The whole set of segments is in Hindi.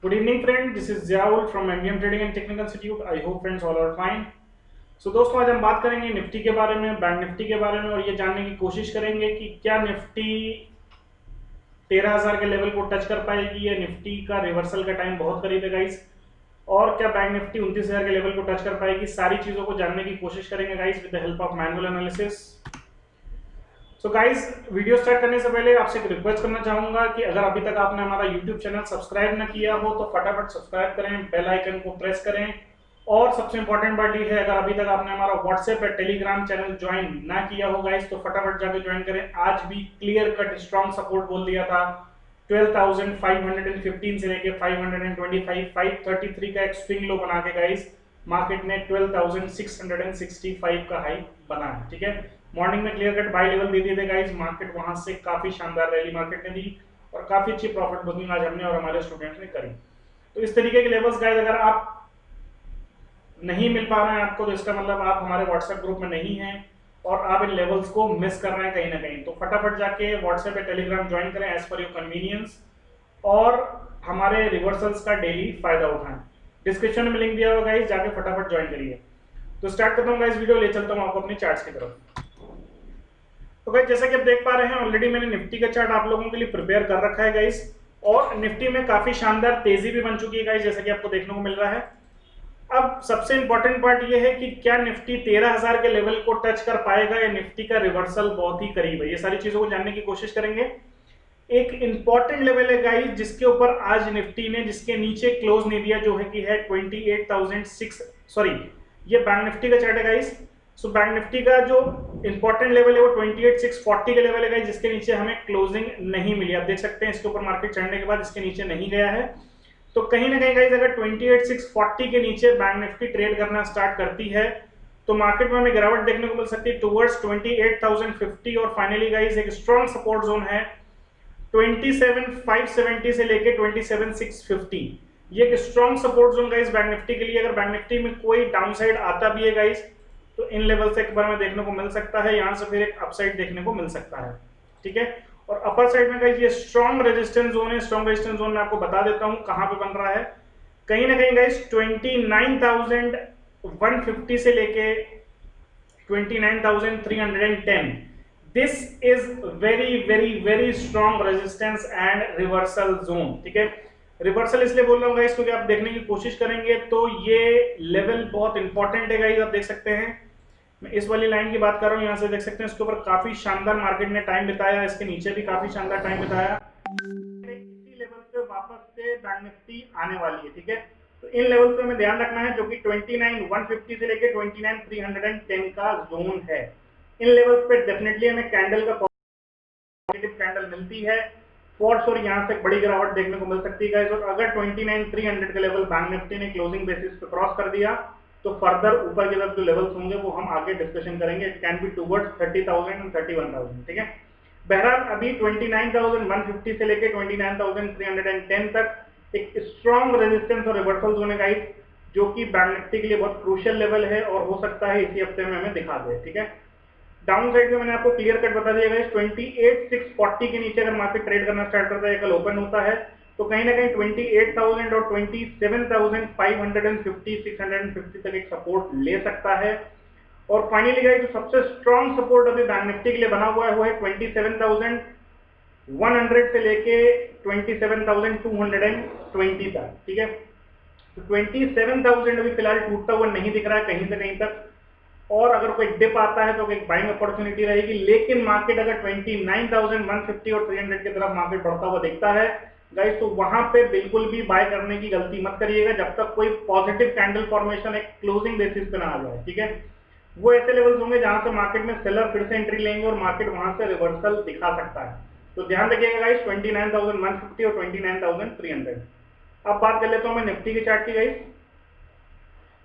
Good evening, friend. This is Ziaul from MVM Trading and Technical Institute. I hope friends all are fine. So दोस्तों आज हम बात करेंगे निफ्टी के बारे में, बैंक निफ्टी के बारे में और ये जानने की कोशिश करेंगे कि क्या निफ्टी 13,000 के लेवल को टच कर पाएगी या निफ्टी का रिवर्सल का टाइम बहुत करीब है गाइस, और क्या बैंक निफ्टी 29,000 के लेवल को टच कर पाएगी। सारी चीजों को जानने की कोशिश करेंगे guys with the help of manual analysis. So guys, video start करने से पहले आपसे एक रिक्वेस्ट करना चाहूंगा कि अगर अभी तक आपने हमारा यूट्यूब चैनल सब्सक्राइब ना किया हो तो फटाफट सब्सक्राइब करें, बेल आइकन को प्रेस करें। और सबसे इंपॉर्टेंट बात ये है, अगर अभी तक आपने हमारा व्हाट्सएप या टेलीग्राम चैनल ज्वाइन ना किया हो गाइस तो फटाफट जाकर ज्वाइन करें। आज भी क्लियर कट स्ट्रॉन्ग सपोर्ट बोल दिया था 12,515 से लेके 525, 533 का एक स्विंग लो बना के गाइस मार्केट ने 12,665 का हाई बना है। ठीक है, मॉर्निंग में क्लियर कट बाय लेवल दे दिए थे गाइस, मार्केट वहां से काफी शानदार रैली मार्केट ने दी और काफी अच्छी प्रॉफिट बुकिंग आज हमने और हमारे स्टूडेंट्स ने करी। तो इस तरीके के लेवल्स गाइस अगर आप नहीं मिल पा रहे हैं आपको तो इसका मतलब आप हमारे व्हाट्सएप ग्रुप में नहीं हैं और आप इन लेवल्स को मिस कर रहे हैं कहीं ना कहीं। तो फटाफट जाके व्हाट्सएप या टेलीग्राम ज्वाइन करें एज पर योर कन्वीनियंस और हमारे रिवर्सल्स का डेली फायदा उठाएं। डिस्क्रिप्शन में लिंक दिया होगा गाइस, जाके फटाफट ज्वाइन करिए। तो स्टार्ट करता हूँ गाइस, वीडियो ले चलता हूँ आपको अपने चार्ट्स की तरफ। तो गाइस जैसा कि आप देख पा रहे हैं ऑलरेडी मैंने निफ्टी का चार्ट आप लोगों के लिए प्रिपेयर कर रखा है गाइस, और निफ्टी में काफी शानदार तेजी भी बन चुकी है गाइस जैसा कि आपको देखने को मिल रहा है। अब सबसे इंपॉर्टेंट पार्ट ये है कि क्या निफ्टी 13,000 के लेवल को टच कर पाएगा या निफ्टी का रिवर्सल बहुत ही करीब है। ये सारी चीजों को जानने की कोशिश करेंगे। एक इंपॉर्टेंट लेवल है गाइस जिसके ऊपर आज निफ्टी ने जिसके नीचे क्लोज नहीं दिया, जो है कि है 28,006, सॉरी ये बैंक निफ्टी का चार्ट है गाइस। सो बैंक निफ्टी का जो इंपॉर्टेंट लेवल है वो 28,640 का लेवल है गाइस, जिसके नीचे हमें क्लोजिंग नहीं मिली। आप देख सकते हैं इसके ऊपर मार्केट चढ़ने के बाद इसके नीचे नहीं गया है। तो कहीं ना कहीं गाइस अगर 28,640 के नीचे बैंक निफ्टी ट्रेड करना स्टार्ट करती है तो मार्केट में हमें गिरावट देखने को मिल सकती है टुवर्ड्स 28,050 और फाइनली गाइस एक स्ट्रॉन्ग सपोर्ट जोन है 27,570 से लेके 27,650। ये एक strong support zone guys bank Nifty के लिए। अगर बैंक निफ्टी में कोई डाउनसाइड आता भी है गाइस तो इन लेवल से एक बार में देखने को मिल सकता है, यहां से फिर एक अपसाइड देखने को मिल सकता है। ठीक है, और अपर साइड में गाइस ये स्ट्रॉन्ग रेजिस्टेंस जोन है। स्ट्रॉन्ग रेजिस्टेंस जोन मैं आपको बता देता हूं कहां पे बन रहा है। कहीं ना कहीं गाइस 29,150 से लेके 29,310, this is very very very strong resistance and reversal zone. ठीक है, रिवर्सल इसलिए बोल रहा हूँ गाइस क्योंकि आप देखने की कोशिश करेंगे तो ये लेवल बहुत इंपॉर्टेंट है गाइस। आप देख सकते हैं मैं इस वाली लाइन की बात कर रहा हूँ, यहाँ से देख सकते हैं इसके ऊपर काफी शानदार मार्केट ने टाइम बिताया, इसके नीचे भी काफी शानदार टाइम बिताया। इसी लेवल पे वापस से बैंक निफ्टी आने वाली है। ठीक है, तो इन लेवल पे हमें ध्यान रखना है जो कि 29,150 से लेके 29,310 का जोन है। इन लेवल्स पे डेफिनेटली हमें कैंडल का पॉजिटिव कैंडल मिलती है फॉर श्योर, यहाँ से बड़ी गिरावट देखने को मिल सकती है। और अगर 29,300 का लेवल बैंक निफ्टी ने क्लोजिंग बेसिस पे क्रॉस कर दिया तो फर्दर ऊपर की तरफ जो लेवल्स होंगे वो हम आगे डिस्कशन करेंगे। It can be towards 30,000 and 31,000। ठीक है, बहरहाल अभी 29,150 से लेके 29,310 तक एक स्ट्रॉन्ग रेजिस्टेंस और रिवर्सल जोन है गाइस, जो कि बैंक निफ्टी के लिए बहुत क्रूशियल लेवल है और हो सकता है इसी हफ्ते में हमें दिखा दे। ठीक है, डाउन साइड में मैंने आपको क्लियर कट बता दिया गाइस 28,640 के नीचे अगर मार्केट ट्रेड करना स्टार्ट करता है, कल ओपन होता है तो कहीं ना कहीं 28,000 और 27,550 650 तक एक सपोर्ट ले सकता है। और फाइनली गाइस जो सबसे स्ट्रॉन्ग सपोर्ट अभी बैंक निफ्टी के लिए बना हुआ है वो है 27,100 से लेके 27,220 तक। ठीक है, तो 27,000 अभी फिलहाल टूटता हुआ नहीं दिख रहा है कहीं से कहीं तक, और अगर कोई डिप आता है तो एक बाइंग अपॉर्चुनिटी रहेगी। लेकिन मार्केट अगर 29,150 और 300 की तरफ मार्केट बढ़ता हुआ दिखता है गाइस तो वहां पे बिल्कुल भी बाय करने की गलती मत करिएगा जब तक कोई पॉजिटिव कैंडल फॉर्मेशन एक क्लोजिंग बेसिस पे ना आ जाए। ठीक है, वो ऐसे लेवल्स होंगे जहां से मार्केट में सेलर फिर से एंट्री लेंगे और मार्केट वहां से रिवर्सल दिखा सकता है। तो ध्यान रखिएगा गाइस 29,150 और 29,300। अब बात कर लेता हूं मैं निफ्टी के चार्ट की गाइस।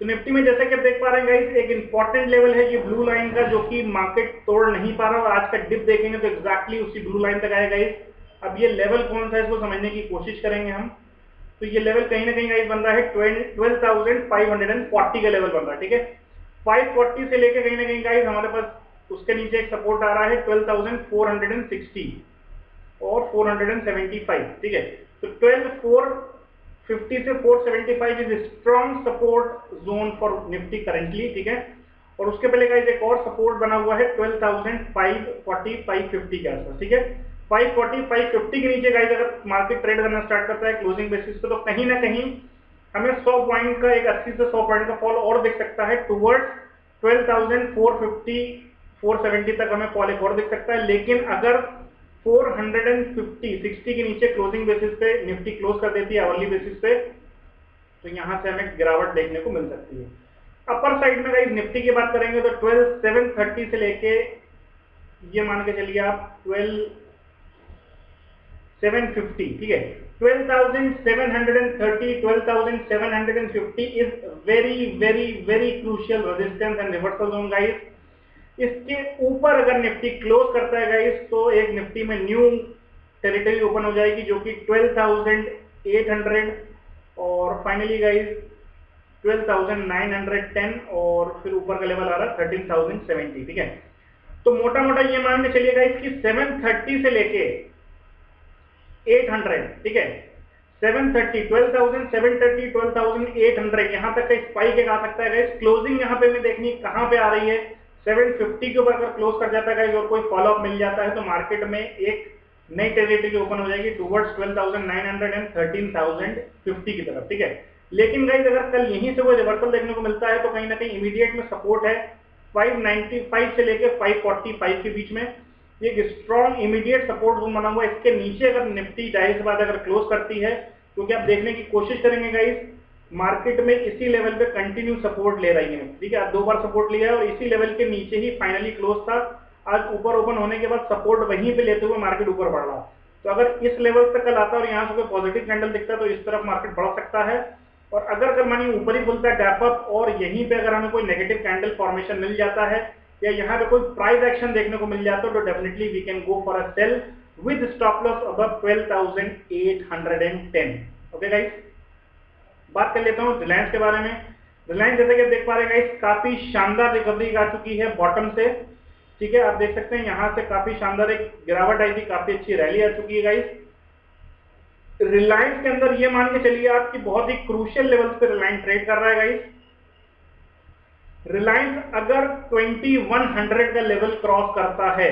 तो निफ्टी में जैसा कि आप देख पा रहे हैं गाइस एक इंपॉर्टेंट लेवल है ये ब्लू लाइन का, जो कि मार्केट तोड़ नहीं पा रहा और आज का डिप देखेंगे तो एग्जैक्टली उसी ब्लू लाइन तक आएगा गाइस। अब ये लेवल कौन सा है इसको समझने की कोशिश करेंगे हम। तो ये लेवल कहीं ना कहीं गाइस बन रहा है 12,540 का लेवल बन रहा है। ठीक है, 540 से लेके कहीं ना कहीं गाइस हमारे पास उसके नीचे एक सपोर्ट आ रहा है 12,460 और 475। ठीक है, तो 12,4 50 से 475 is strong support zone for Nifty currently, ठीक है। और उसके पहले गाइस एक और सपोर्ट बना हुआ है 12,540 550 के आसपास, ठीक है। 540 550 के नीचे गाइस अगर मार्केट ट्रेड करना स्टार्ट करता है क्लोजिंग बेसिस पे, तो कहीं ना कहीं हमें 100 पॉइंट का, एक 80 से 100 पॉइंट का फॉल और दिख सकता है टुवर्ड्स 12,450 470 तक हमें फॉल एक और दिख सकता है। लेकिन अगर 450 60 के नीचे क्लोजिंग बेसिस पे निफ्टी क्लोज कर देती है आवरली बेसिस पे, तो यहां से हमें गिरावट देखने को मिल सकती है। अपर साइड में गाइस निफ्टी की बात करेंगे तो 12,730 से लेके ये मान के चलिए आप 12,750, ठीक है। 12,730 12,750 is very very very crucial resistance and reversal zone guys. इसके ऊपर अगर निफ्टी क्लोज करता है गाइस, तो एक निफ्टी में न्यू टेरिटरी ओपन हो जाएगी जो कि 12,800 और फाइनली गाइस 12,910 और फिर ऊपर का लेवल आ रहा है 13,070, ठीक है। तो मोटा मोटा ये मान के चलिए गाइस कि 730 से लेके 800, ठीक है, 730 12,730 12,800 यहां तक का स्पाइक एक आ सकता है गाइस। क्लोजिंग यहां पे हमें देखनी कहां पे आ रही है, 750 के ऊपर अगर क्लोज कर जाता है गाइस और कोई फॉलोअप मिल जाता है तो मार्केट में एक नई टेरिटरी ओपन हो जाएगी टुवर्ड्स 12,900 एंड 13,050 की तरफ, ठीक है। लेकिन गाइस अगर कल यहीं से कोई रिवर्सल देखने को मिलता है तो कहीं ना कहीं इमीडिएट में सपोर्ट है 595 से लेके 545 के बीच में एक स्ट्रॉन्ग इमीडिएट सपोर्ट जोन बना हुआ है। इसके नीचे अगर निफ्टी जाहिर सी बात अगर क्लोज करती है, क्योंकि आप देखने की कोशिश करेंगे गाइस मार्केट में इसी लेवल पे कंटिन्यू सपोर्ट ले रही है, ठीक है। आज 2 बार सपोर्ट लिया है और इसी लेवल के नीचे ही फाइनली क्लोज था। आज ऊपर ओपन होने के बाद सपोर्ट वहीं पे लेते हुए मार्केट ऊपर बढ़ रहा। तो अगर इस लेवल तक कल आता है और यहाँ से कोई पॉजिटिव कैंडल दिखता है तो इस तरफ मार्केट बढ़ सकता है। और अगर मानिए ऊपर ही खुलता है गैप अप और यहीं पे अगर हमें कोई नेगेटिव कैंडल फॉर्मेशन मिल जाता है या यहाँ पे कोई प्राइस एक्शन देखने को मिल जाता है तो definitely we can go for a sell with stop loss above 12,810। Okay guys, बात कर लेता हूँ रिलायंस के बारे में। रिलायंस जैसे कि आप देख पा रहे हैं गाइस काफी शानदार रिकवरी आ चुकी है बॉटम से, ठीक है। आप देख सकते हैं यहाँ से काफी शानदार एक गिरावट आई थी, काफी अच्छी रैली आ चुकी है गाइस। रिलायंस के अंदर ये मान के चलिए आपकी बहुत ही क्रूशियल लेवल्स पे रिलायंस ट्रेड कर रहा है गाइस। रिलायंस अगर 2100 का लेवल क्रॉस करता है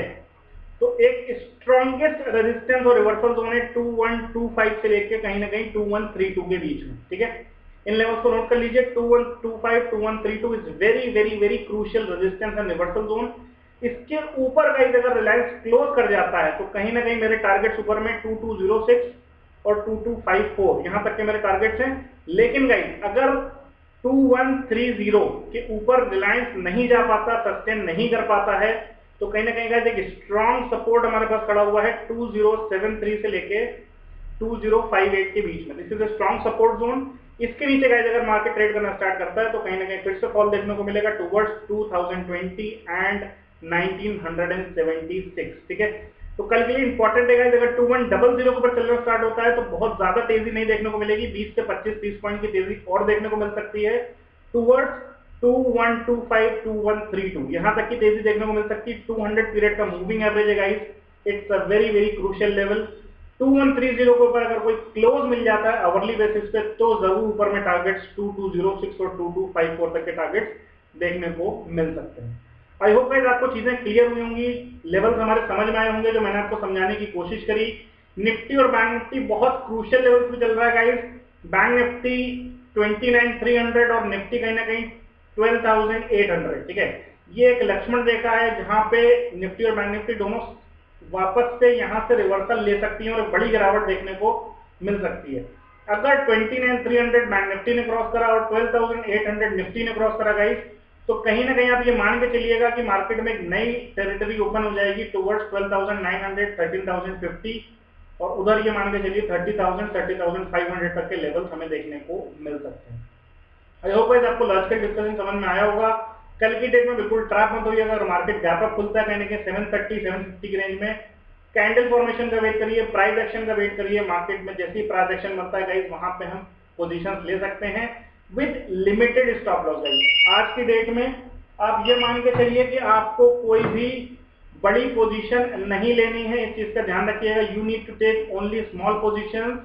तो एक स्ट्रॉन्गेस्ट रेजिस्टेंस और रिवर्सल जोन है 2125 से लेके कहीं ना कहीं 2132 के बीच में, ठीक है। इन लेवल्स को नोट कर लीजिए, 2125 2132 is very very very crucial resistance and reversal zone. इसके ऊपर गाइस अगर रिलायंस क्लोज कर जाता है तो कहीं ना कहीं मेरे टारगेट्स ऊपर में 2206 और 2254 यहां तक के मेरे टारगेट्स हैं। लेकिन गाइस अगर 2130 के ऊपर रिलायंस नहीं जा पाता, सस्टेन नहीं कर पाता है, तो कहीं ना कहीं गाइस एक स्ट्रॉन्ग सपोर्ट हमारे पास खड़ा हुआ है 2073 से लेके 2058 के बीच में। This is a strong support zone. इसके नीचे गाइस अगर मार्केट ट्रेड करना स्टार्ट करता है तो कहीं ना कहीं फिर से फॉल देखने को मिलेगा टुवर्ड्स 2020 एंड 1976, ठीक है। तो कल के लिए इंपॉर्टेंट है गाइस अगर 2100 के ऊपर चलना स्टार्ट होता है तो बहुत ज्यादा तेजी नहीं देखने को मिलेगी, 20 से 25-30 पॉइंट की तेजी और देखने को मिल सकती है टुवर्ड्स 2125 2132 यहां तक की तेजी देखने को मिल सकती है। 200 पीरियड का मूविंग एवरेज है guys, it's a very very crucial level. 2130 के ऊपर अगर कोई क्लोज मिल जाता है आवरली बेसिस पे तो जरूर ऊपर में टारगेट्स 2206 और 2254 तक के टारगेट्स देखने को मिल सकते हैं। आई होप गाइस आपको चीजें क्लियर हुई होंगी, लेवल्स हमारे समझ में आए होंगे जो मैंने आपको समझाने की कोशिश करी। निफ्टी और बैंक निफ्टी बहुत क्रूशियल लेवल्स पे चल रहा है गाइस। बैंक निफ्टी 29,300 और निफ्टी कहीं ना कहीं 12,800, ठीक है। ये एक लक्ष्मण रेखा है जहां पे निफ्टी और बैंक निफ्टी दोनों वापस से यहां से रिवर्सल ले सकती हैं और बड़ी गिरावट देखने को मिल सकती है। अगर 29,300 बैंक निफ्टी ने क्रॉस करा और 12,800 निफ्टी ने क्रॉस करा गाइस, तो कहीं ना कहीं आप ये मान के चलिएगा कि मार्केट में एक नई टेरिटरी ओपन हो जाएगी टुवर्ड्स 12,900 13,050 और उधर ये मान के चलिए 30,000 30,500 तक के लेवल्स हमें देखने को मिल सकते हैं। आई होप गाइस आपको लॉजिकल डिस्कशन समझ में आया होगा। कल की डेट में बिल्कुल ट्रैप मत होइए, अगर मार्केट गैप अप खुलता है कहीं ना कहीं 730 750 की रेंज में कैंडल फॉर्मेशन का वेट करिए, प्राइस एक्शन का वेट करिए। मार्केट में जैसे ही प्राइस एक्शन बनता है गाइस वहां पे हम पोजीशंस ले सकते हैं with limited stop loss guys. आज की डेट में आप ये मान के चलिए कि आपको कोई भी बड़ी पोजीशन नहीं लेनी है, इस चीज का ध्यान रखिएगा। You need to take only small positions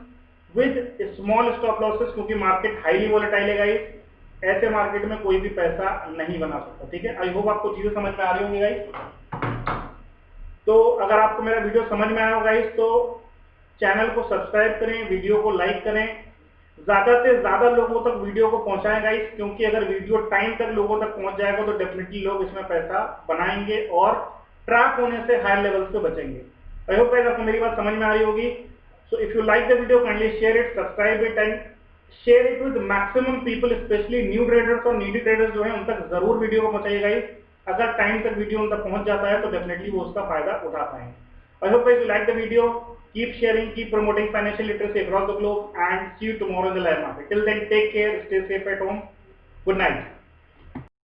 with small stop losses, क्योंकि मार्केट हाईली वोलेटाइल है गाइस, ऐसे मार्केट में कोई भी पैसा नहीं बना सकता। ठीक है, आई होप आपको चीजें समझ में आ रही होंगी गाइस। तो अगर आपको मेरा वीडियो समझ में आया हो गाइस तो चैनल को सब्सक्राइब करें, वीडियो को लाइक करें, ज्यादा से ज्यादा लोगों तक वीडियो को पहुंचाएं गाइस, क्योंकि अगर वीडियो टाइम तक लोगों तक पहुंच जाएगा तो डेफिनेटली लोग इसमें पैसा बनाएंगे और ट्रैप होने से हायर लेवल से बचेंगे। आई होप गाइस आपको मेरी बात समझ में आ रही होगी। So if you like the video kindly share it, subscribe it and share it with maximum people, specially new traders और नीडी ट्रेडर्स जो है उन तक जरूर वीडियो को पहुंचाइए गाइस। अगर टाइम तक वीडियो उन तक पहुंच जाता है तो डेफिनेटली वो उसका फायदा उठा पाएंगे। I hope guys you like the video, keep sharing, keep promoting financial literacy across the globe, and see you tomorrow in the live market. Till then, take care, stay safe at home. Good night.